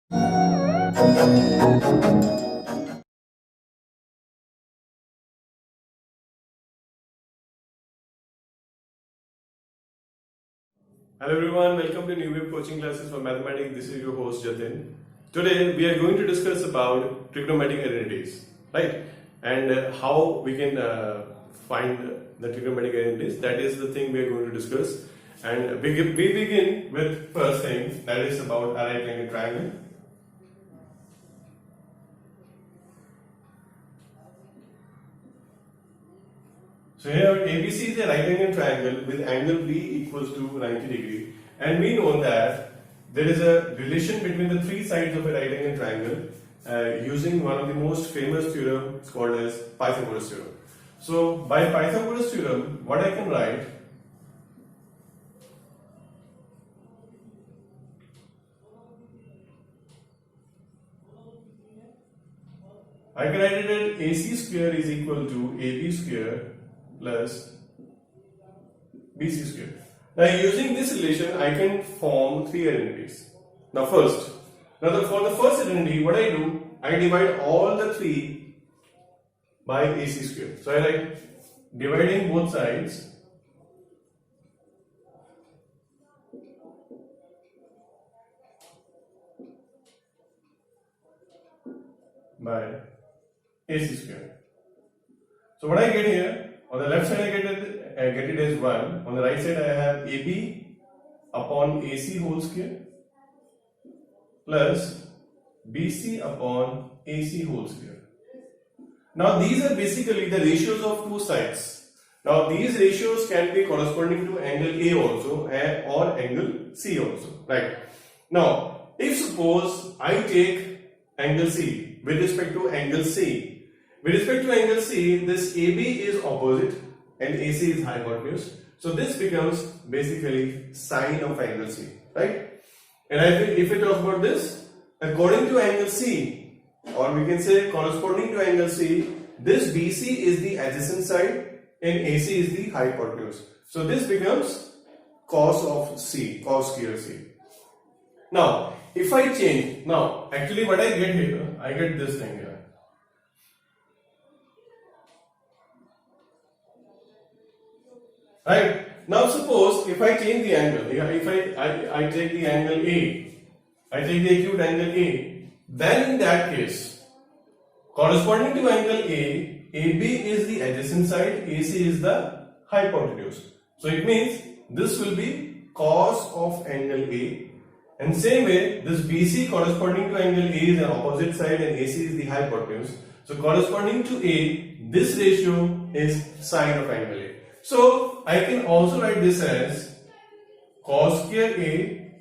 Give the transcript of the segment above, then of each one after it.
Hello everyone, welcome to New Wave Coaching Classes for Mathematics. This is your host Jatin. Today we are going to discuss about trigonometric identities, right? And how we can find the trigonometric identities. That is the thing we are going to discuss. And we begin with first thing, that is about a right angle triangle. So here ABC is a right angle triangle with angle B equals to 90 degree, and we know that there is a relation between the three sides of a right angle triangle using one of the most famous theorems called as Pythagoras theorem. So by Pythagoras theorem, what I can write, I can write it that AC square is equal to AB square plus BC square. Now using this relation, I can form three identities. Now for the first identity, what I do, I divide all the three by AC square. So I write dividing both sides by AC square. So what I get here, on the left side I get it as 1, on the right side I have AB upon AC whole square plus BC upon AC whole square. Now these are basically the ratios of two sides. Now these ratios can be corresponding to angle A also or angle C also, right? Now if suppose I take angle C with respect to angle C, with respect to angle C, this AB is opposite and AC is hypotenuse. So this becomes basically sine of angle C, right? And if we talk about this, according to angle C, or we can say corresponding to angle C, this BC is the adjacent side and AC is the hypotenuse. So this becomes cos of C, cos square C. Now, if I change, now actually what I get here, I get this thing here. Right? Now suppose if I change the angle, if I take the angle A, I take the acute angle A, then in that case, corresponding to angle A, AB is the adjacent side, AC is the hypotenuse. So it means this will be cos of angle A, and same way this BC corresponding to angle A is the opposite side and AC is the hypotenuse. So corresponding to A, this ratio is sine of angle A. So I can also write this as cos square A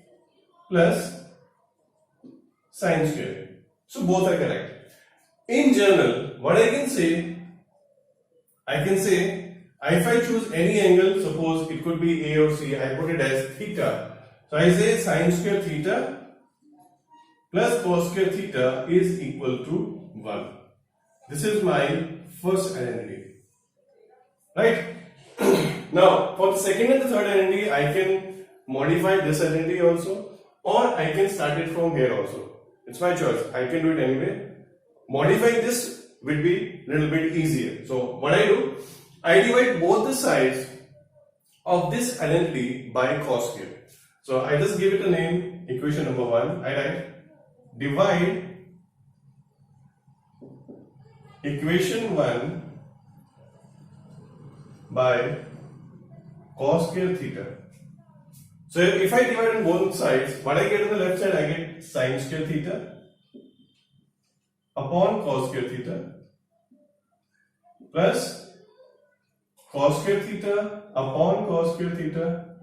plus sine square. So both are correct. In general, what I can say if I choose any angle, suppose it could be A or C, I put it as theta. So I say sine square theta plus cos square theta is equal to 1. This is my first identity. Right? Now, for the second and the third identity, I can modify this identity also, or I can start it from here also. It's my choice. I can do it anyway. Modifying this will be a little bit easier. So, what I do, I divide both the sides of this identity by cos square. So, I just give it a name, equation number 1. I write divide equation 1 by cos square theta. So if I divide on both sides, what I get on the left side, I get sine square theta upon cos square theta plus cos square theta upon cos square theta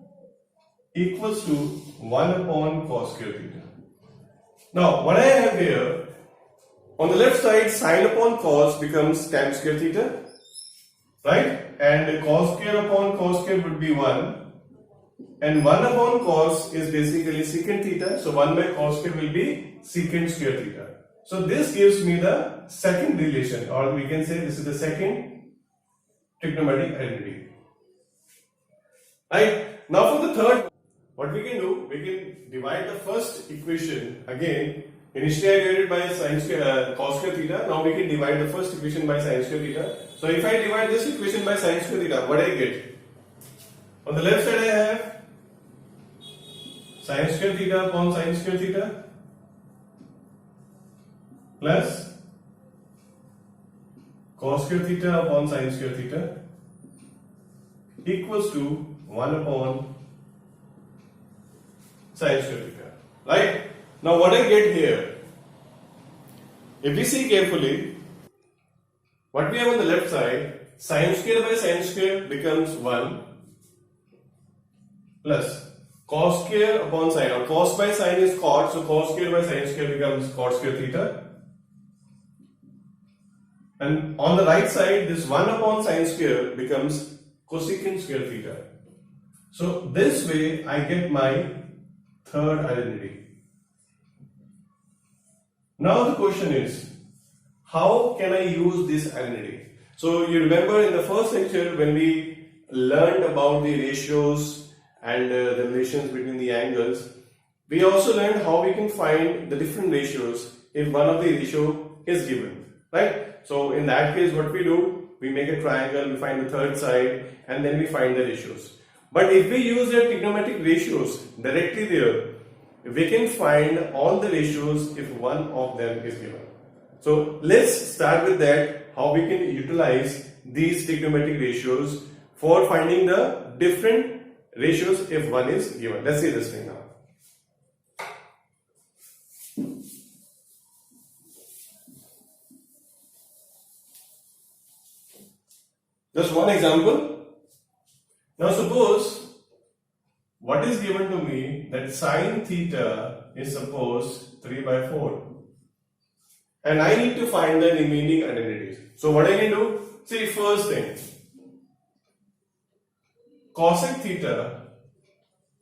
equals to 1 upon cos square theta. Now what I have here, on the left side, sine upon cos becomes tan square theta, right? And cos square upon cos square would be 1, and 1 upon cos is basically secant theta, so 1 by cos square will be secant square theta. So this gives me the second relation, or we can say this is the second trigonometric identity. Right? Now for the third, what we can do, we can divide the first equation again Initially I divided by sin square, cos square theta. Now we can divide the first equation by sin square theta. So if I divide this equation by sin square theta, what I get? On the left side I have sin square theta upon sin square theta plus cos square theta upon sin square theta equals to 1 upon sin square theta. Right? Now what I get here, if we see carefully, what we have on the left side, sin square by sin square becomes 1 plus cos square upon sin, or cos by sin is cot, so cos square by sin square becomes cot square theta. And on the right side, this 1 upon sin square becomes cosecant square theta. So this way I get my third identity. Now the question is, how can I use this identity? So you remember in the first lecture when we learned about the ratios and the relations between the angles, we also learned how we can find the different ratios if one of the ratio is given, right? So in that case what we do, we make a triangle, we find the third side and then we find the ratios. But if we use the trigonometric ratios directly there, we can find all the ratios if one of them is given. So let's start with that, how we can utilize these trigonometric ratios for finding the different ratios if one is given. Let's see this thing now. Just one example. Now suppose what is given to me that sin theta is suppose 3 by 4 and I need to find the remaining identities. So what I can do? See, first thing, cosec theta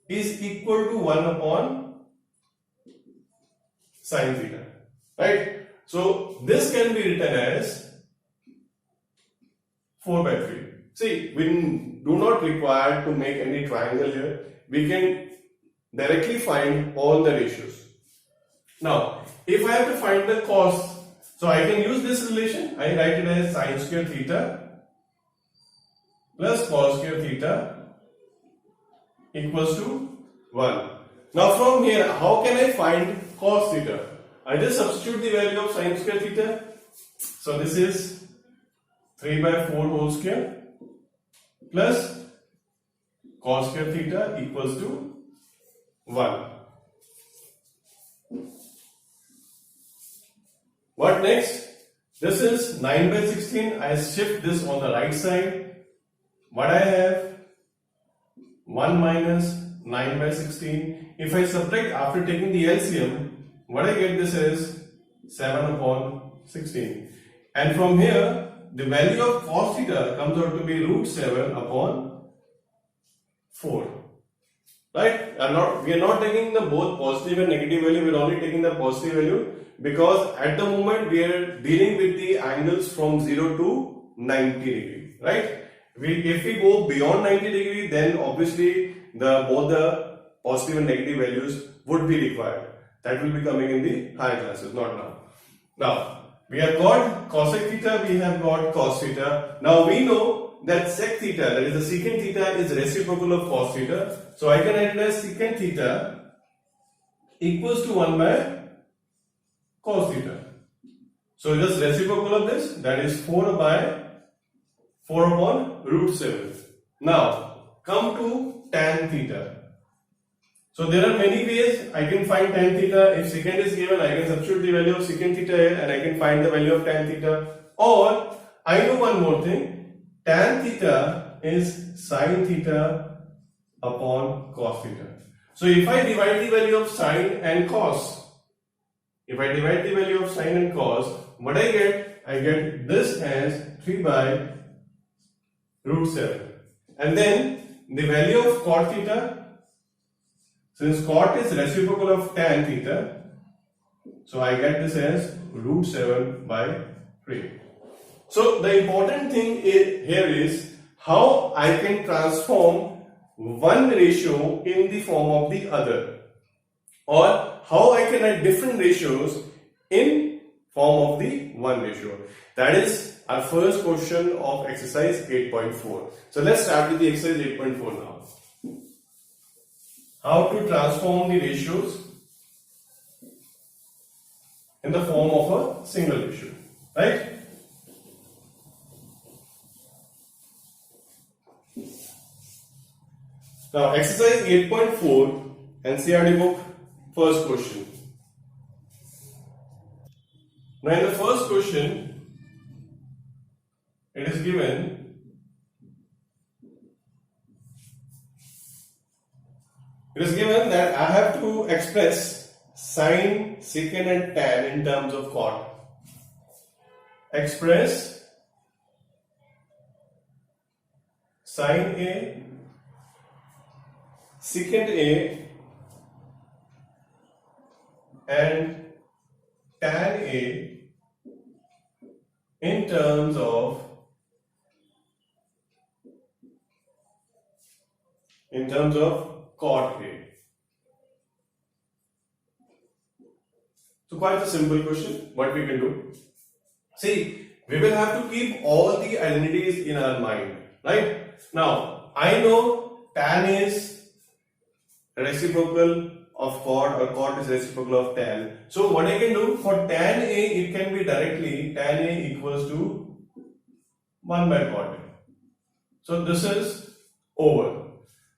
is equal to 1 upon sin theta, right? So this can be written as 4 by 3. See, we do not require to make any triangle here. We can directly find all the ratios. Now, if I have to find the cos, so I can use this relation. I write it as sin square theta plus cos square theta equals to 1. Now from here, how can I find cos theta? I just substitute the value of sin square theta. So this is 3 by 4 whole square plus cos square theta equals to 1. What next? This is 9 by 16. I shift this on the right side. What I have? 1 minus 9 by 16. If I subtract after taking the LCM, what I get this is 7 upon 16. And from here, the value of cos theta comes out to be root 7 upon 4. Right? We are not taking the both positive and negative value, we are only taking the positive value because at the moment we are dealing with the angles from 0 to 90 degree. Right? If we go beyond 90 degree, then obviously both the positive and negative values would be required. That will be coming in the higher classes, not now. Now, we have got cosec theta, we have got cos theta. Now we know that sec theta, that is the secant theta, is reciprocal of cos theta. So I can write it as secant theta equals to 1 by cos theta. So just reciprocal of this, that is 4 upon root 7. Now come to tan theta. So there are many ways I can find tan theta. If secant is given, I can substitute the value of secant theta here and I can find the value of tan theta. Or I know one more thing. Tan theta is sin theta upon cos theta. So if I divide the value of sin and cos, what I get this as 3 by root 7. And then the value of cot theta, since cot is reciprocal of tan theta, so I get this as root 7 by 3. So the important thing here is how I can transform one ratio in the form of the other, or how I can write different ratios in form of the one ratio? That is our first question of exercise 8.4. So let's start with the exercise 8.4 now. How to transform the ratios in the form of a single ratio, right? Now exercise 8.4 NCERT book, first question. Now in the first question, it is given that I have to express sine, secant and tan in terms of cot. Express sine A, secant A and tan A in terms of cot A. So quite a simple question. What we can do? See, we will have to keep all the identities in our mind, right? Now, I know tan is reciprocal of cot or cot is reciprocal of tan. So what I can do for tan A, it can be directly tan A equals to 1 by cot A. So this is over.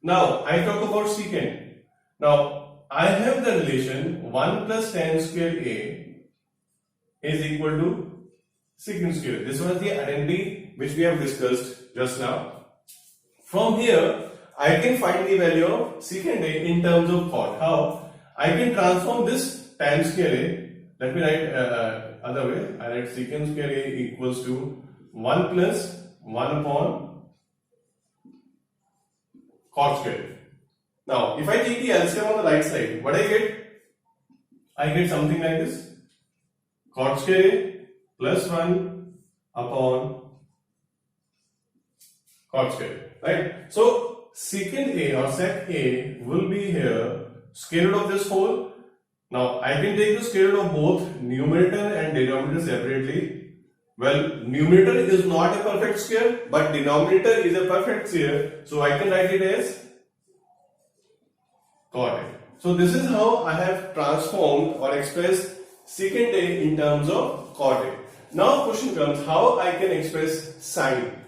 Now I talk about secant. Now I have the relation 1 plus tan square A is equal to secant square. This was the identity which we have discussed just now. From here, I can find the value of secant A in terms of cot. How? I can transform this tan square A. Let me write other way. I write secant square A equals to 1 plus 1 upon cot square. Now, if I take the LCM on the right side, what I get? I get something like this. Cot square A plus 1 upon cot square A, right? So, secant A or sec A will be here square root of this whole. Now, I can take the square root of both numerator and denominator separately. Well, numerator is not a perfect square, but denominator is a perfect square. So, I can write it as cot A. So, this is how I have transformed or expressed secant A in terms of cot A. Now, question comes, how I can express sine?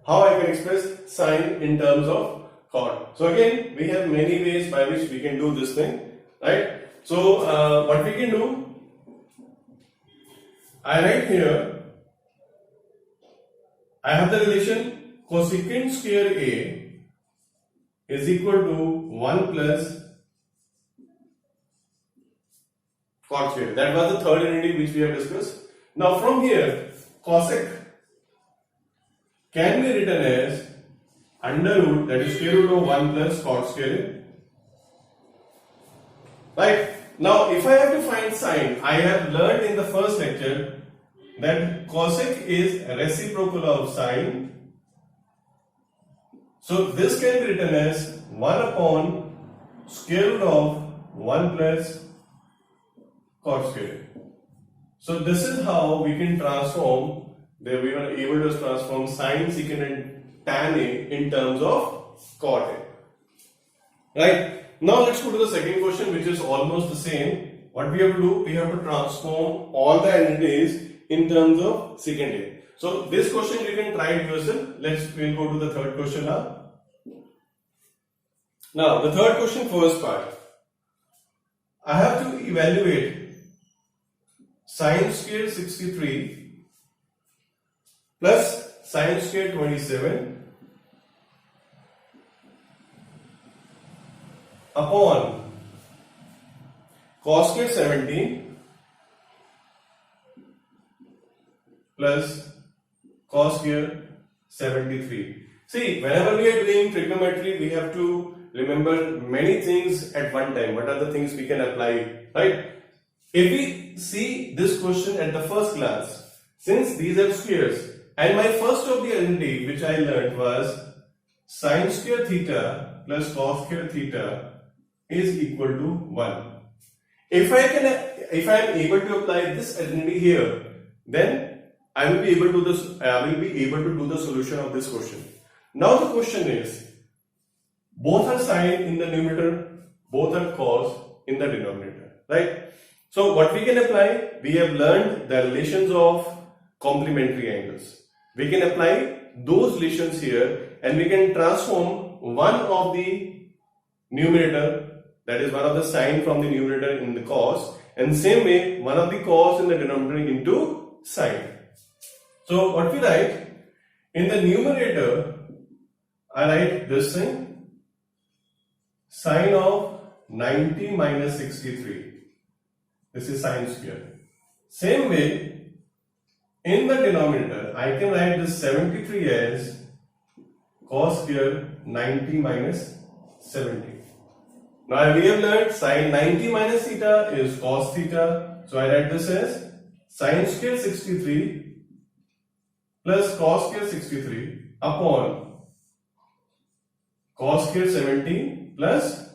How I can express sine in terms of cot? So, again, we have many ways by which we can do this thing, right? So, what we can do, I write here, I have the relation cosecant square A is equal to 1 plus cot square. That was the third identity which we have discussed. Now, from here, cosec can be written as under root, that is square root of 1 plus cot square A. Right? Now, if I have to find sine, I have learned in the first lecture that cosec is reciprocal of sine. So, this can be written as 1 upon square root of 1 plus cot square. So, this is how we can transform, we were able to transform sine, secant and tan A in terms of cot A. Right? Now, let's go to the second question, which is almost the same. What we have to do, we have to transform all the identities in terms of secant A. So, this question you can try it yourself. We'll go to the third question now. Now, the third question, first part. I have to evaluate sine square 63 plus sine square 27 upon cos square 17 plus cos square 73. See, whenever we are doing trigonometry, we have to remember many things at one time. What are the things we can apply, right? If we see this question at the first glance, since these are squares, and my first of the identity which I learned was sine square theta plus cos square theta is equal to 1. If I am able to apply this identity here, then I will be able to do the solution of this question. Now the question is, both are sine in the numerator, both are cos in the denominator, right? So what we can apply, we have learned the relations of complementary angles. We can apply those relations here and we can transform one of the numerator, that is one of the sine from the numerator in the cos, and same way one of the cos in the denominator into sine. So what we write, in the numerator I write this thing, sine of 90 minus 63. This is sine square. Same way, in the denominator, I can write this 73 as cos square 90 minus 70. Now we have learned sine 90 minus theta is cos theta. So I write this as sine square 63 plus cos square 63 upon cos square 17 plus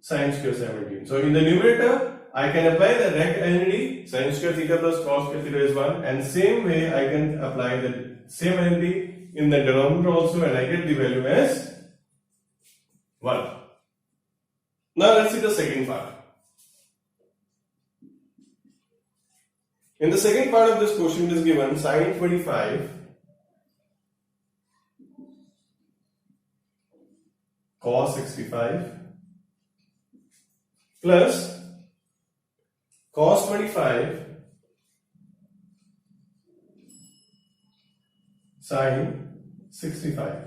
sine square 17. So in the numerator, I can apply the direct identity, sine square theta plus cos square theta is 1, and same way I can apply the same identity in the denominator also, and I get the value as 1. Now let's see the second part. In the second part of this question, it is given sine 25 cos 65 plus cos 25 sine 65.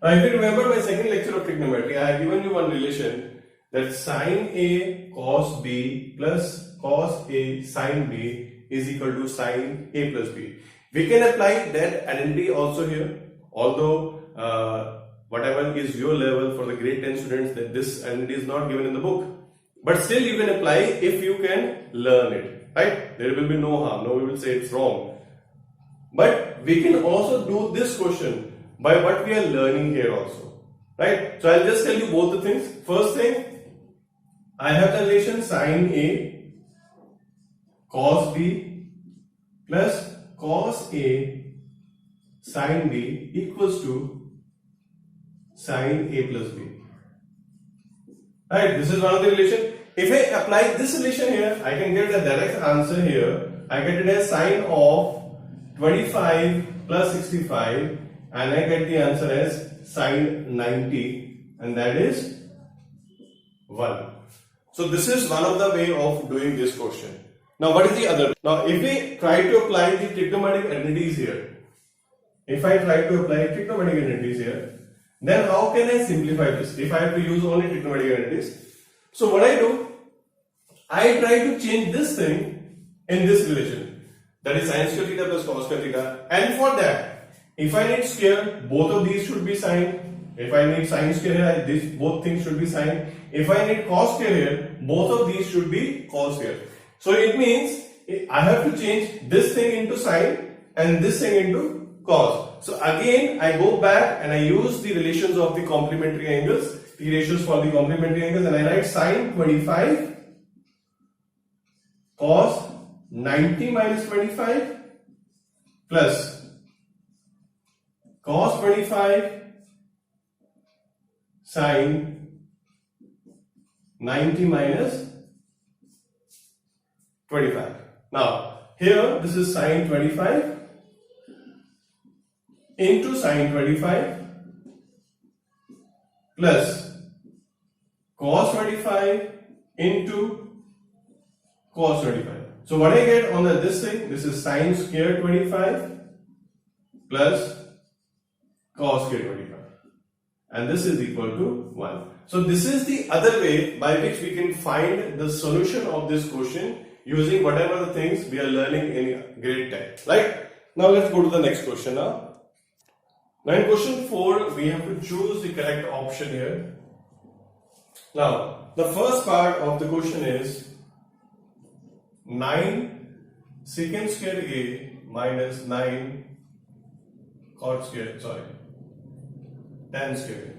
Now if you remember my second lecture of trigonometry, I have given you one relation, that sine A cos B plus cos A sine B is equal to sine A plus B. We can apply that identity also here, although whatever is your level for the grade 10 students, that this identity is not given in the book, but still you can apply if you can learn it, right? There will be no harm, no one will say it's wrong. But we can also do this question by what we are learning here also, right? So I'll just tell you both the things. First thing, I have the relation sine A cos B plus cos A sine B equals to sine A plus B. Right, this is one of the relation. If I apply this relation here, I can get the direct answer here. I get it as sine of 25 plus 65, and I get the answer as sine 90, and that is 1. So this is one of the way of doing this question. Now what is the other? Now if we try to apply the trigonometric identities here, then how can I simplify this if I have to use only trigonometric identities? So what I do, I try to change this thing in this relation, that is sine square theta plus cos square theta, and for that, if I need square, both of these should be sine. If I need sine square here, both things should be sine. If I need cos square here, both of these should be cos square. So it means I have to change this thing into sine and this thing into cos. So again, I go back and I use the relations of the complementary angles, the ratios for the complementary angles, and I write sine 25 cos 90 minus 25 plus cos 25 sine 90 minus 25. Now here this is sine 25 into sine 25 plus cos 25 into cos 25. So what I get on this thing, this is sine square 25 plus cos square 25, and this is equal to 1. So this is the other way by which we can find the solution of this question using whatever the things we are learning in grade 10. Right? Now let's go to the next question now. Now in question 4, we have to choose the correct option here. Now, the first part of the question is 9 secant square A minus 9 cot square, sorry, tan square.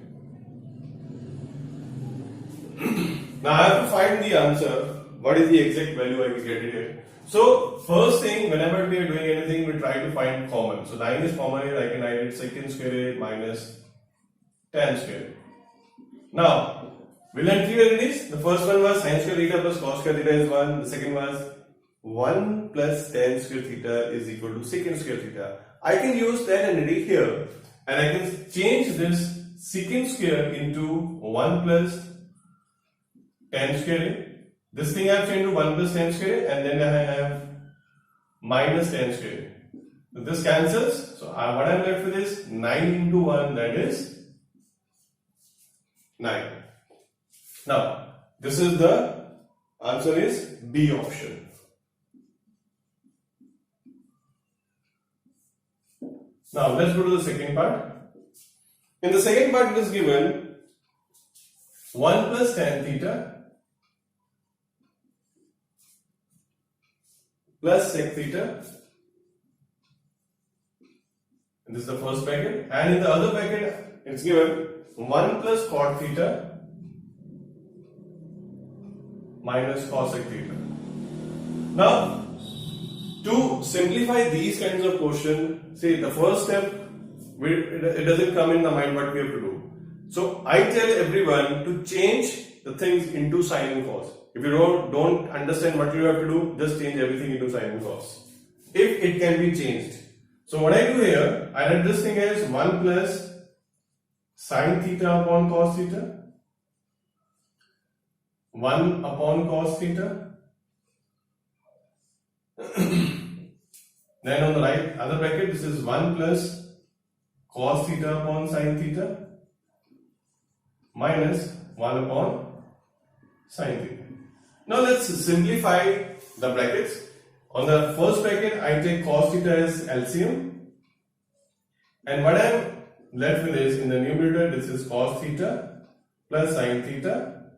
Now I have to find the answer. What is the exact value I will get it here? So first thing, whenever we are doing anything, we try to find common. So 9 is common here. I can write it secant square minus tan square. Now, will and clear it is? The first one was sin square theta plus cos square theta is 1. The second was 1 plus tan square theta is equal to secant square theta. I can use tan entity here and I can change this secant square into 1 plus tan square. This thing I have changed to 1 plus tan square and then I have minus tan square. So this cancels. So what I am left with is 9 into 1, that is 9. Now, this is the answer is B option. Now, let's go to the second part. In the second part, it is given 1 plus tan theta plus sec theta. And this is the first bracket. And in the other bracket, it's given 1 plus cot theta minus cosec theta. Now, to simplify these kinds of questions, see the first step, it doesn't come in the mind what we have to do. So I tell everyone to change the things into sin and cos. If you don't understand what you have to do, just change everything into sin and cos. If it can be changed. So what I do here, I write this thing as 1 plus sin theta upon cos theta, 1 upon cos theta. Then on the right other bracket, this is 1 plus cos theta upon sin theta minus 1 upon sin theta. Now let's simplify the brackets. On the first bracket, I take cos theta as LCM, and what I am left with is in the numerator, this is cos theta plus sin theta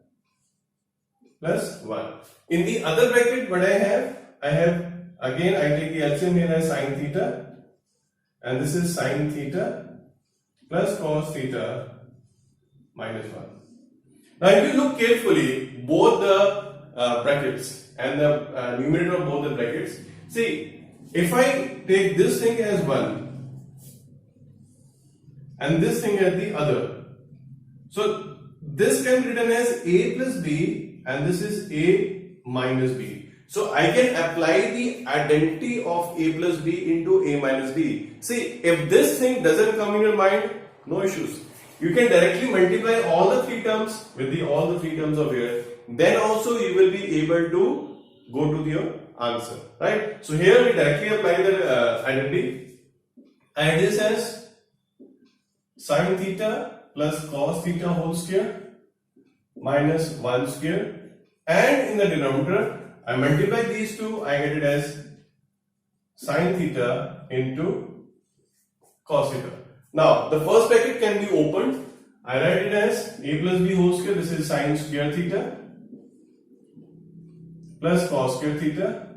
plus 1. In the other bracket, what I have again, I take the LCM here as sin theta, and this is sin theta plus cos theta minus 1. Now, if you look carefully, both the brackets and the numerator of both the brackets, see, if I take this thing as 1 and this thing as the other, so this can be written as A plus B and this is A minus B. So I can apply the identity of A plus B into A minus B. See, if this thing doesn't come in your mind, no issues. You can directly multiply all the three terms with all the three terms of here. Then also you will be able to go to your answer, right? So here we directly apply the identity, and this as sin theta plus cos theta whole square minus 1 square, and in the denominator I multiply these two, I get it as sin theta into cos theta. Now the first bracket can be opened. I write it as A plus B whole square, this is sin square theta plus cos square theta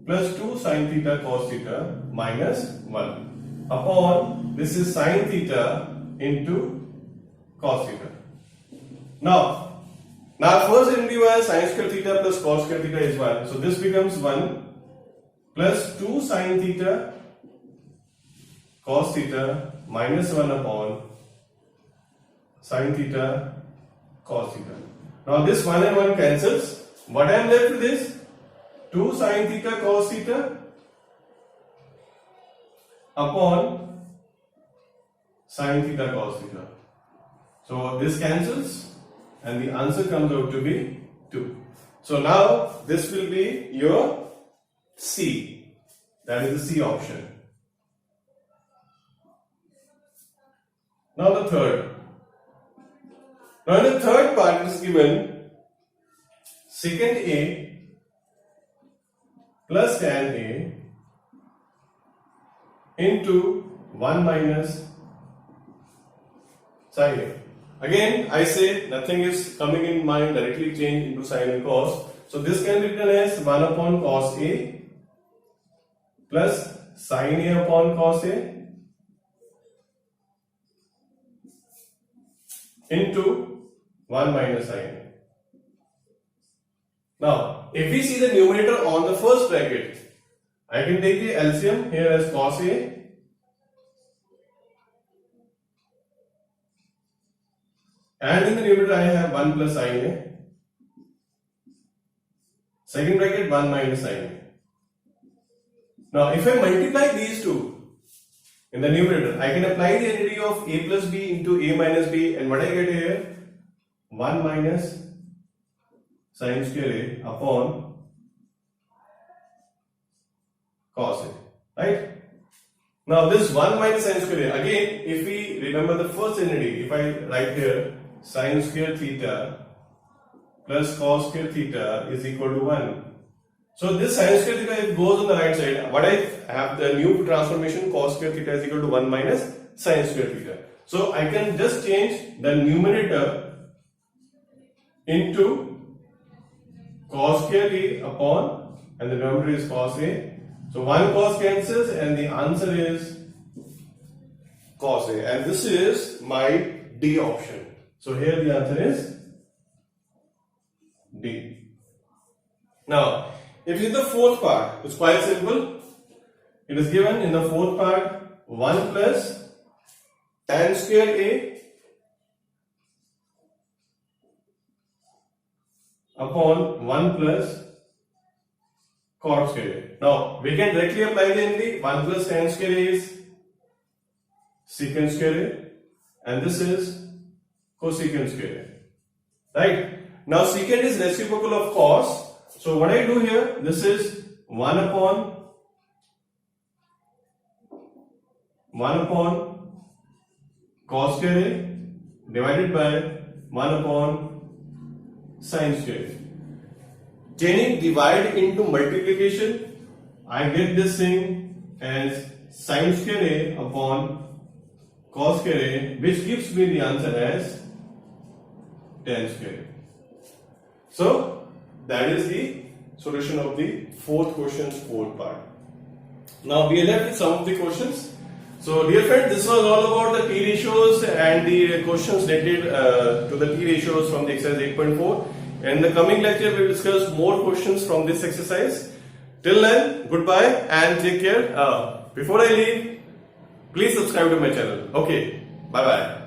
plus 2 sin theta cos theta minus 1 upon this is sin theta into cos theta. Now first identity was sin square theta plus cos square theta is 1. So this becomes 1 plus 2 sin theta cos theta minus 1 upon sin theta cos theta. Now this 1 and 1 cancels. What I am left with is 2 sin theta cos theta upon sin theta cos theta. So this cancels and the answer comes out to be 2. So now this will be your C. That is the C option. Now the third. Now in the third part it is given secant A plus tan A into 1 minus sin A. Again I say nothing is coming in mind, directly change into sin and cos. So this can be written as 1 upon cos A plus sin A upon cos A into 1 minus sin A. Now, if we see the numerator on the first bracket, I can take the LCM here as cos A and in the numerator I have 1 plus sin A. Second bracket 1 minus sin A. Now, if I multiply these two in the numerator, I can apply the identity of A plus B into A minus B, and what I get here? 1 minus sin square A upon cos A, right? Now, this 1 minus sin square A, again, if we remember the first identity, if I write here sin square theta plus cos square theta is equal to 1. So this sin square theta, it goes on the right side. What I have, the new transformation cos square theta is equal to 1 minus sin square theta. So I can just change the numerator into cos square A upon, and the numerator is cos A. So 1 cos cancels and the answer is cos A, and this is my D option. So here the answer is D. Now, if you see the fourth part, it's quite simple. It is given in the fourth part 1 plus tan square A upon 1 plus cot square A. Now, we can directly apply the identity. 1 plus tan square A is secant square A and this is cosecant square A. Right? Now, secant is reciprocal of cos. So what I do here, this is 1 upon cos square A divided by 1 upon sin square A. Changing divide into multiplication, I get this thing as sin square A upon cos square A, which gives me the answer as tan square A. So that is the solution of the fourth question's fourth part. Now we are left with some of the questions. So dear friends, this was all about the T ratios and the questions related to the T ratios from the exercise 8.4. In the coming lecture, we will discuss more questions from this exercise. Till then, goodbye and take care. Before I leave, please subscribe to my channel. Okay, bye bye.